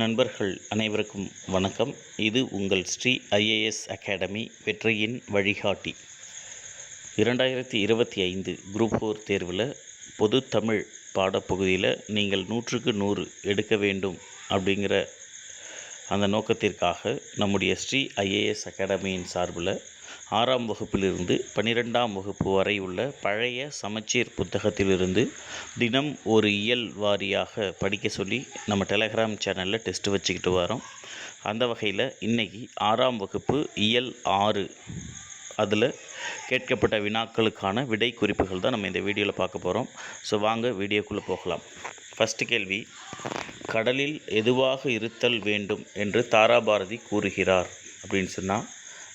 நண்பர்கள் அனைவருக்கும் வணக்கம். இது உங்கள் ஸ்ரீ ஐஏஎஸ் அகாடமி வெற்றியின் வழிகாட்டி. 2025 குரூப் 4 தேர்வில் பொது தமிழ் பாடப்பகுதியில் நீங்கள் 100க்கு 100 எடுக்க வேண்டும் அப்படிங்கிற அந்த நோக்கத்திற்காக நம்முடைய ஸ்ரீ ஐஏஎஸ் அகாடமியின் சார்பில் 6ஆம் வகுப்பிலிருந்து 12ஆம் வகுப்பு வரை உள்ள பழைய சமச்சீர் புத்தகத்திலிருந்து தினம் ஒரு இயல் வாரியாக படிக்க சொல்லி நம்ம டெலகிராம் சேனலில் டெஸ்ட் வச்சுக்கிட்டு வரோம். அந்த வகையில் இன்றைக்கி 6ஆம் வகுப்பு இயல் 6 அதில் கேட்கப்பட்ட வினாக்களுக்கான விடை குறிப்புகள் தான் நம்ம இந்த வீடியோவில் பார்க்க போகிறோம். ஸோ வாங்க வீடியோக்குள்ளே போகலாம். ஃபஸ்ட்டு கேள்வி, கடலில் எதுவாக இருத்தல் வேண்டும் என்று தாராபாரதி கூறுகிறார் அப்படின்னு சொன்னால்,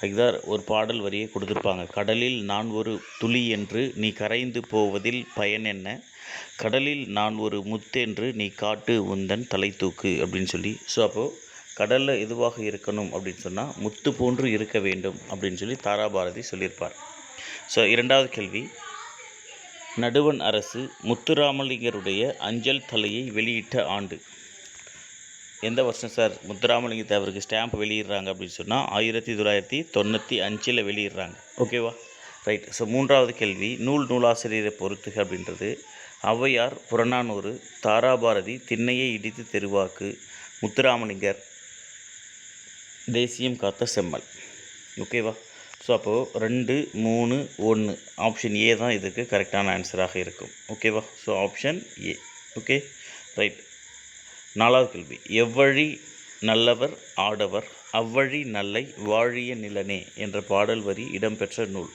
அதுதான் ஒரு பாடல் வரியை கொடுத்துருப்பாங்க. கடலில் நான் ஒரு துளி என்று நீ கரைந்து போவதில் பயன் என்ன, கடலில் நான் ஒரு முத்தென்று நீ காட்டு உந்தன் தலை தூக்கு அப்படின்னு சொல்லி. ஸோ அப்போது கடலில் எதுவாக இருக்கணும் அப்படின்னு சொன்னால் முத்து போன்று இருக்க வேண்டும் அப்படின்னு சொல்லி தாராபாரதி சொல்லியிருப்பார். ஸோ இரண்டாவது கேள்வி, நடுவண் அரசு முத்துராமலிங்கருடைய அஞ்சல் தலையை வெளியிட்ட ஆண்டு எந்த வருஷம் சார்? முத்துராமலிங்க தேவருக்கு ஸ்டாம்ப் வெளியிடுறாங்க அப்படின்னு சொன்னால் 1995 வெளியிடுறாங்க. ஓகேவா, ரைட். ஸோ மூன்றாவது கேள்வி, நூலாசிரியரை பொறுத்துக அப்படின்றது. ஔவையார் புறநானூறு, தாராபாரதி திண்ணையை இடித்து தெருவாக்கு, முத்துராமலிங்கர் தேசியம் காத்த செம்மல். ஓகேவா. ஸோ அப்போது 2, 3, 1 ஆப்ஷன் ஏ தான் இதுக்கு கரெக்டான ஆன்சராக இருக்கும். ஓகேவா. So option A. Okay, right. நாலாவது கேள்வி, எவ்வழி நல்லவர் ஆடவர் அவ்வழி நல்லை வாழிய நிலனே என்ற பாடல் வரி இடம்பெற்ற நூல்.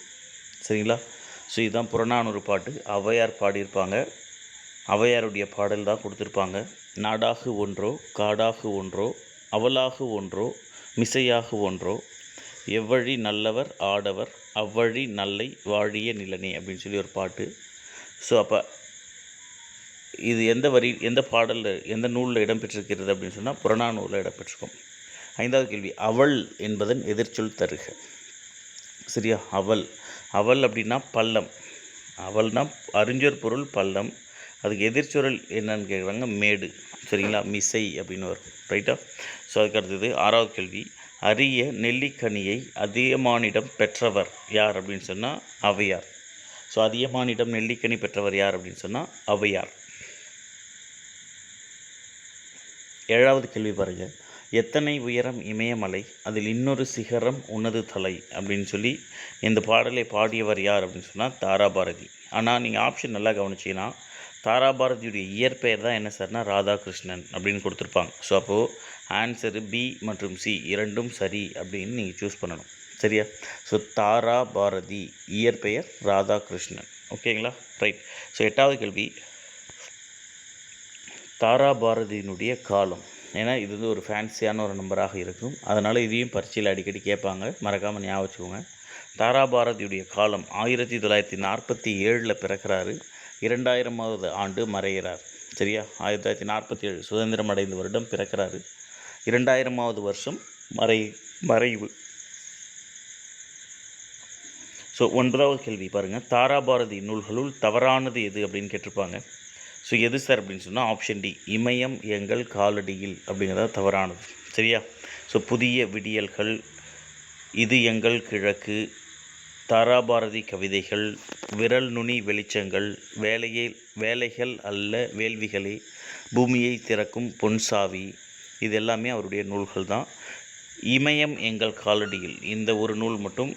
சரிங்களா. ஸோ இதுதான் புறநானூறு பாட்டு. ஔவையார் பாடியிருப்பாங்க. ஔவையாருடைய பாடல் தான் கொடுத்துருப்பாங்க. நாடாகு ஒன்றோ காடாகு ஒன்றோ அவளாகு ஒன்றோ மிசையாக ஒன்றோ எவ்வழி நல்லவர் ஆடவர் அவ்வழி நல்லை வாழிய நிலனே அப்படின்னு சொல்லி ஒரு பாட்டு. ஸோ அப்போ இது எந்த பாடலில் எந்த நூலில் இடம்பெற்றிருக்கிறது அப்படின்னு சொன்னால் புறநானூரில் இடம்பெற்றிருக்கும். ஐந்தாவது கேள்வி, அவள் என்பதன் எதிர்ச்சொல் தருக. சரியா. அவள் அப்படின்னா பள்ளம். அவள்னா அறிஞர் பொருள் பள்ளம். அதுக்கு எதிர்ச்சொல் என்னன்னு கேட்குறாங்க, மேடு. சரிங்களா. மிசை அப்படின்னு வரும். ரைட்டா. ஸோ அதுக்கு அடுத்தது ஆறாவது கேள்வி, அரிய நெல்லிக்கனியை அதியமானிடம் பெற்றவர் யார் அப்படின்னு சொன்னால் ஔவையார். ஸோ அதியமானிடம் நெல்லிக்கனி பெற்றவர் யார் அப்படின்னு சொன்னால் ஔவையார். ஏழாவது கேள்வி பாருங்கள், எத்தனை உயரம் இமயமலை அதில் இன்னொரு சிகரம் உனது தலை அப்படின்னு சொல்லி இந்த பாடலை பாடியவர் யார் அப்படின்னு சொன்னால் தாராபாரதி. ஆனால் நீங்கள் ஆப்ஷன் நல்லா கவனிச்சிங்கன்னா தாராபாரதியுடைய இயற்பெயர் தான் என்ன சார்னா ராதாகிருஷ்ணன் அப்படின்னு கொடுத்துருப்பாங்க. ஸோ அப்போது ஆன்சரு பி மற்றும் சி இரண்டும் சரி அப்படின்னு நீங்கள் சூஸ் பண்ணணும். சரியா. ஸோ தாராபாரதி இயற்பெயர் ராதாகிருஷ்ணன். ஓகேங்களா, ரைட். ஸோ எட்டாவது கேள்வி, தாராபாரதியினுடைய காலம். ஏன்னா இது வந்து ஒரு ஃபேன்சியான ஒரு நம்பராக இருக்கும். அதனால் இதையும் பரீட்சையில் அடிக்கடி கேட்பாங்க, மறக்காமல் ஞாபகம் வச்சுக்கோங்க. தாராபாரதியுடைய காலம் 1947 பிறக்கிறாரு. 2000வது ஆண்டு மறைகிறார். சரியா. 1947 சுதந்திரம் அடைந்த வருடம் பிறக்கிறாரு. 2000வது வருஷம் மறைவு. ஸோ 9வது கேள்வி பாருங்கள், தாராபாரதி நூல்களுள் தவறானது எது அப்படின்னு கேட்டிருப்பாங்க. ஸோ எது சார் அப்படின்னு சொன்னால் ஆப்ஷன் டி, இமயம் எங்கள் காலடியில் அப்படிங்கிறத தவறானது. சரியா. ஸோ புதிய விடியல்கள், இது எங்கள் கிழக்கு, தாராபாரதி கவிதைகள், விரல் நுனி வெளிச்சங்கள், வேலைகள் அல்ல வேள்விகளே, பூமியை திறக்கும் பொன்சாவி, இது எல்லாமே அவருடைய நூல்கள் தான். இமயம் எங்கள் காலடியில் இந்த ஒரு நூல் மட்டும்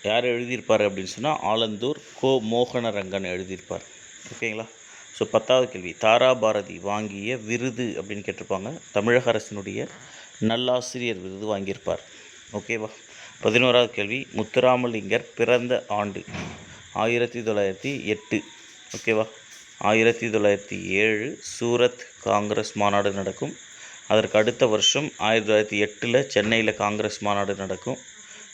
யார் எழுதியிருப்பார் அப்படின்னு சொன்னால் ஆலந்தூர் கோ மோகனரங்கன் எழுதியிருப்பார். ஓகேங்களா. ஸோ 10வது கேள்வி, தாராபாரதி வாங்கிய விருது அப்படின்னு கேட்டிருப்பாங்க. தமிழக அரசினுடைய நல்லாசிரியர் விருது வாங்கியிருப்பார். ஓகேவா. 11வது கேள்வி, முத்துராமலிங்கர் பிறந்த ஆண்டு 1908. ஓகேவா. 1907 சூரத் காங்கிரஸ் மாநாடு நடக்கும். அதற்கு அடுத்த வருஷம் 1908 சென்னையில் காங்கிரஸ் மாநாடு நடக்கும்.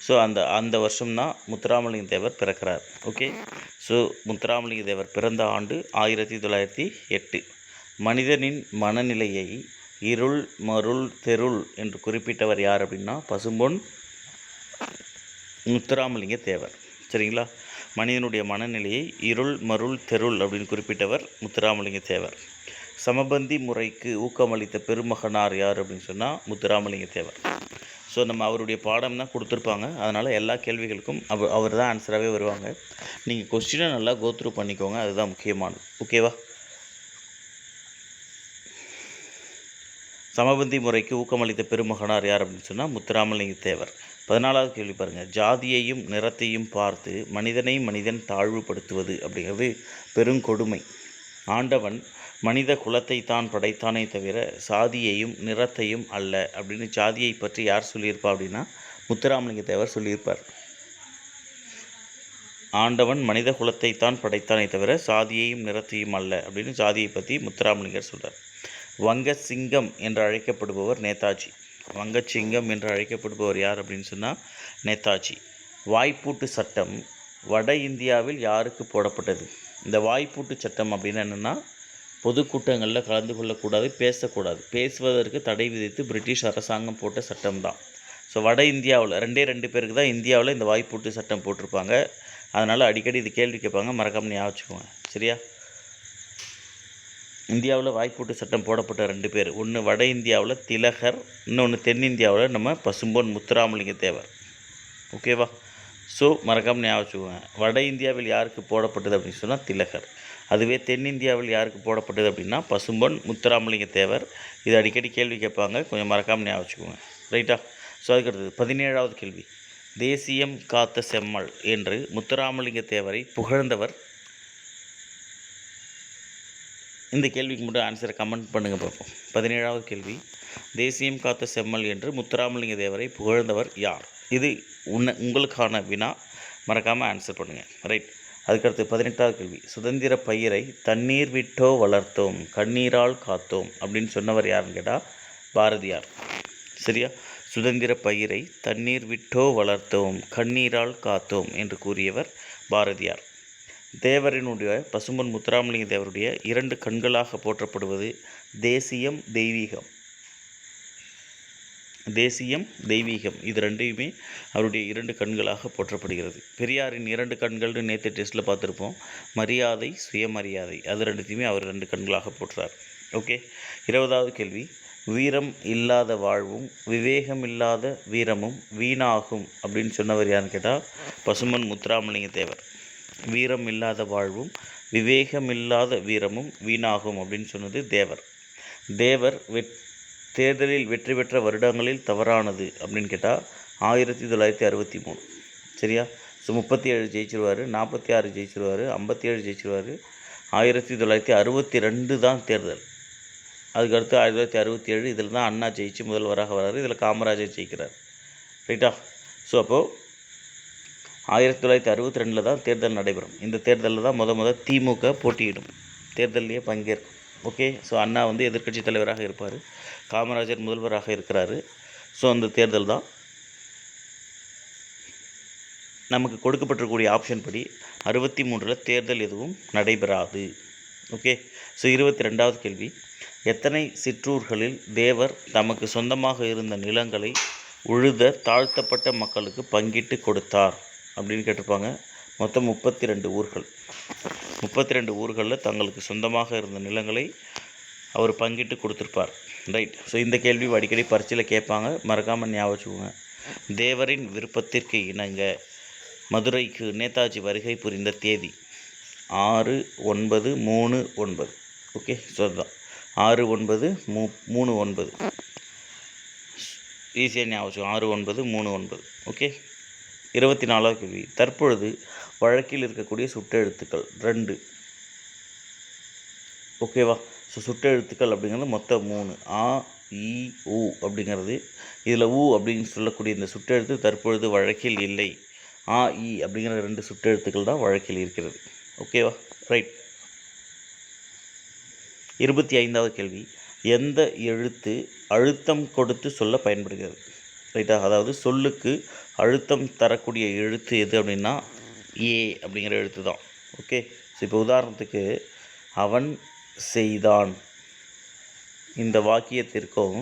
ஸோ அந்த வருஷம்தான் முத்துராமலிங்க தேவர் பிறக்கிறார். ஓகே. ஸோ முத்துராமலிங்க தேவர் பிறந்த ஆண்டு 1908. மனிதனின் மனநிலையை இருள் மருள் தெருள் என்று குறிப்பிட்டவர் யார் அப்படின்னா பசும்பொன் முத்துராமலிங்க தேவர். சரிங்களா. மனிதனுடைய மனநிலையை இருள் மருள் தெருள் அப்படின்னு குறிப்பிட்டவர் முத்துராமலிங்க தேவர். சமபந்தி முறைக்கு ஊக்கமளித்த பெருமகனார் யார் அப்படின்னு சொன்னால் முத்துராமலிங்க தேவர். ஸோ நம்ம அவருடைய பாடம் தான் கொடுத்துருப்பாங்க. அதனால் எல்லா கேள்விகளுக்கும் அவர் தான் ஆன்சராகவே வருவாங்க. நீங்கள் கொஸ்டினை நல்லா கோத்ரூ பண்ணிக்கோங்க, அதுதான் முக்கியமானது. ஓகேவா? சமபந்தி முறைக்கு ஊக்கமளித்த பெருமகனார் யார் அப்படின்னு சொன்னால் முத்துராமலிங்க தேவர். 14வது கேள்வி பாருங்கள். ஜாதியையும் நிறத்தையும் பார்த்து மனிதனை மனிதன் தாழ்வுபடுத்துவது அப்படிங்கிறது பெருங்கொடுமை. ஆண்டவன் மனித குலத்தை தான் படைத்தானே தவிர சாதியையும் நிறத்தையும் அல்ல அப்படின்னு ஜாதியை பற்றி யார் சொல்லியிருப்பா அப்படின்னா முத்துராமலிங்க தேவர் சொல்லியிருப்பார். ஆண்டவன் மனித குலத்தை தான் படைத்தானே தவிர சாதியையும் நிறத்தையும் அல்ல அப்படின்னு ஜாதியை பற்றி முத்துராமலிங்கர் சொல்கிறார். வங்கசிங்கம் என்று அழைக்கப்படுபவர் நேதாஜி. வங்கச்சிங்கம் என்று அழைக்கப்படுபவர் யார் அப்படின்னு சொன்னால் நேதாஜி. வாய்ப்பூட்டு சட்டம் வட இந்தியாவில் யாருக்கு போடப்பட்டது? இந்த வாய்ப்பூட்டு சட்டம் அப்படின்னு என்னென்னா பொதுக்கூட்டங்களில் கலந்து கொள்ளக்கூடாது, பேசக்கூடாது, பேசுவதற்கு தடை விதித்து பிரிட்டிஷ் அரசாங்கம் போட்ட சட்டம் தான். ஸோ வட இந்தியாவில் 2 பேருக்கு தான் இந்தியாவில் இந்த வாய்ப்பூட்டு சட்டம் போட்டிருப்பாங்க. அதனால் அடிக்கடி இது கேள்வி கேட்பாங்க, மறக்காமல் ஞாபகம் வச்சுக்கோங்க. சரியா? இந்தியாவில் வாய்ப்பூட்டு சட்டம் போடப்பட்ட 2 பேர். ஒன்று வட இந்தியாவில் திலகர், இன்னொன்று தென்னிந்தியாவில் நம்ம பசும்பொன் முத்துராமலிங்க தேவர். ஓகேவா? ஸோ மறக்காமல் ஞாபகம் வச்சுக்கோங்க. வட இந்தியாவில் யாருக்கு போடப்பட்டது அப்படின்னு சொன்னால் திலகர். அதுவே தென்னிந்தியாவில் யாருக்கு போடப்பட்டது அப்படின்னா பசும்பொன் முத்துராமலிங்க தேவர். இது அடிக்கடி கேள்வி கேட்பாங்க, கொஞ்சம் மறக்காமல் ஞாபகம் வச்சுக்கோங்க. ரைட்டா? ஸோ அதுக்கடுத்தது 17வது கேள்வி. தேசியம் காத்த செம்மல் என்று முத்துராமலிங்க தேவரை புகழ்ந்தவர். இந்த கேள்விக்கு மட்டும் ஆன்சரை கமெண்ட் பண்ணுங்கள் பார்ப்போம். 17வது கேள்வி. தேசியம் காத்த செம்மல் என்று முத்துராமலிங்க தேவரை புகழ்ந்தவர் யார்? இது உங்களுக்கான வினா, மறக்காமல் ஆன்சர் பண்ணுங்கள். ரைட். அதுக்கடுத்து 18வது கேள்வி. சுதந்திர பயிரை தண்ணீர் விட்டோ வளர்த்தோம், கண்ணீரால் காத்தோம் அப்படின்னு சொன்னவர் யாருன்னு கேட்டால் பாரதியார். சரியா? சுதந்திர பயிரை தண்ணீர் விட்டோ வளர்த்தோம், கண்ணீரால் காத்தோம் என்று கூறியவர் பாரதியார். தேவரினுடைய பசும்பொன் முத்துராமலிங்க தேவருடைய 2 கண்களாக போற்றப்படுவது தேசியம், தெய்வீகம். தேசியம், தெய்வீகம் இது ரெண்டையுமே அவருடைய 2 கண்களாக போற்றப்படுகிறது. பெரியாரின் 2 கண்கள்னு நேற்று டெஸ்ட்டில் பார்த்துருப்போம். மரியாதை, சுயமரியாதை, அது ரெண்டுத்தையுமே அவர் 2 கண்களாக போற்றார். ஓகே. 20வது கேள்வி. வீரம் இல்லாத வாழ்வும் விவேகம் இல்லாத வீரமும் வீணாகும் அப்படின்னு சொன்னவர் யாருன்னு கேட்டால் பசும்பொன் முத்துராமலிங்க தேவர். வீரம் இல்லாத வாழ்வும் விவேகம் இல்லாத வீரமும் வீணாகும் அப்படின்னு சொன்னது தேவர். தேவர் தேர்தலில் வெற்றி பெற்ற வருடங்களில் தவறானது அப்படின்னு கேட்டால் 1963. சரியா? ஸோ 37 ஜெயிச்சிருவார், 46 ஜெயிச்சிருவார், 57 ஜெயிச்சிருவார். 1962 தான் தேர்தல். அதுக்கடுத்து 1967 இதில் தான் அண்ணா ஜெயிச்சு முதல்வராக வராரு. இதில் காமராஜர் ஜெயிக்கிறார். ரைட்டா? ஸோ அப்போது 1962 தான் தேர்தல் நடைபெறும். இந்த தேர்தலில் தான் முத திமுக போட்டியிடும், தேர்தலையே பங்கேற்கும். ஓகே. ஸோ அண்ணா எதிர்க்கட்சி தலைவராக இருப்பார், காமராஜர் முதல்வராக இருக்கிறாரு. ஸோ அந்த தேர்தல் தான் நமக்கு கொடுக்கப்பட்டிருக்கக்கூடிய ஆப்ஷன் படி 63 தேர்தல் எதுவும் நடைபெறாது. ஓகே. ஸோ 22வது கேள்வி. எத்தனை சிற்றூர்களில் தேவர் தமக்கு சொந்தமாக இருந்த நிலங்களை உழுத தாழ்த்தப்பட்ட மக்களுக்கு பங்கிட்டு கொடுத்தார் அப்படின்னு கேட்டிருப்பாங்க. மொத்தம் 32 ஊர்கள். 32 ஊர்களில் தங்களுக்கு சொந்தமாக இருந்த நிலங்களை அவர் பங்கிட்டு கொடுத்துருப்பார். ரைட். ஸோ இந்த கேள்வி அடிக்கடி பரீட்சையில் கேட்பாங்க, மறக்காமல் ஞாபகம் வச்சுக்கோங்க. தேவரின் விருப்பத்திற்கு இணங்க மதுரைக்கு நேதாஜி வருகை புரிந்த தேதி 6/9/39. ஓகே. ஸோ அதுதான் 6/9/39. ஈஸியாக ஞாபகம் 6/9/39. ஓகே. 24வது கேள்வி. தற்பொழுது வழக்கில் இருக்கக்கூடிய சுட்டெழுத்துக்கள் 2. ஓகேவா? ஸோ சுட்டெழுத்துக்கள் அப்படிங்கிறது மொத்தம் 3. ஆ, இ, உ அப்படிங்கிறது. இதில் உ அப்படின்னு சொல்லக்கூடிய இந்த சுட்டெழுத்து தற்பொழுது வழக்கில் இல்லை. ஆ, இ அப்படிங்கிற 2 சுட்டெழுத்துக்கள் தான் வழக்கில் இருக்கிறது. ஓகேவா? ரைட். 25வது கேள்வி. எந்த எழுத்து அழுத்தம் கொடுத்து சொல்ல பயன்படுகிறது? ரைட்டா? அதாவது சொல்லுக்கு அழுத்தம் தரக்கூடிய எழுத்து எது அப்படின்னா ஏ அப்படிங்கிற எழுத்து தான். ஓகே. ஸோ இப்போ உதாரணத்துக்கு அவன் செய்தான் இந்த வாக்கியத்திற்கும்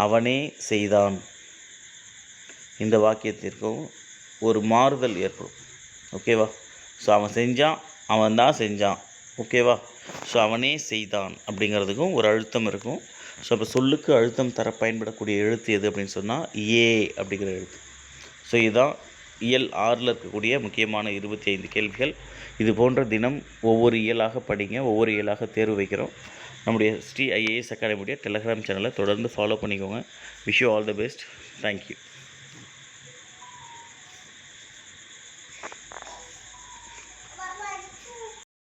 அவனே செய்தான் இந்த வாக்கியத்திற்கும் ஒரு மாறுதல் ஏற்படும். ஓகேவா? ஸோ அவன் செஞ்சான், அவன் தான் செஞ்சான், ஓகேவா? ஸோ அவனே செய்தான் அப்படிங்கிறதுக்கும் ஒரு அழுத்தம் இருக்கும். ஸோ அப்போ சொல்லுக்கு அழுத்தம் தர பயன்படக்கூடிய எழுத்து எது அப்படின்னு சொன்னால் ஏ அப்படிங்கிற எழுத்து. ஸோ இதுதான் இயல் 6ல் இருக்கக்கூடிய முக்கியமான 25 கேள்விகள். இது போன்ற தினம் ஒவ்வொரு இயலாக படிங்க, ஒவ்வொரு இயலாக தேர்வு வைக்கிறோம். நம்முடைய ஸ்ரீ ஐஏஎஸ் அகாடமியுடைய டெலகிராம் சேனலை தொடர்ந்து ஃபாலோ பண்ணிக்கோங்க. Wish you all the best. Thank you.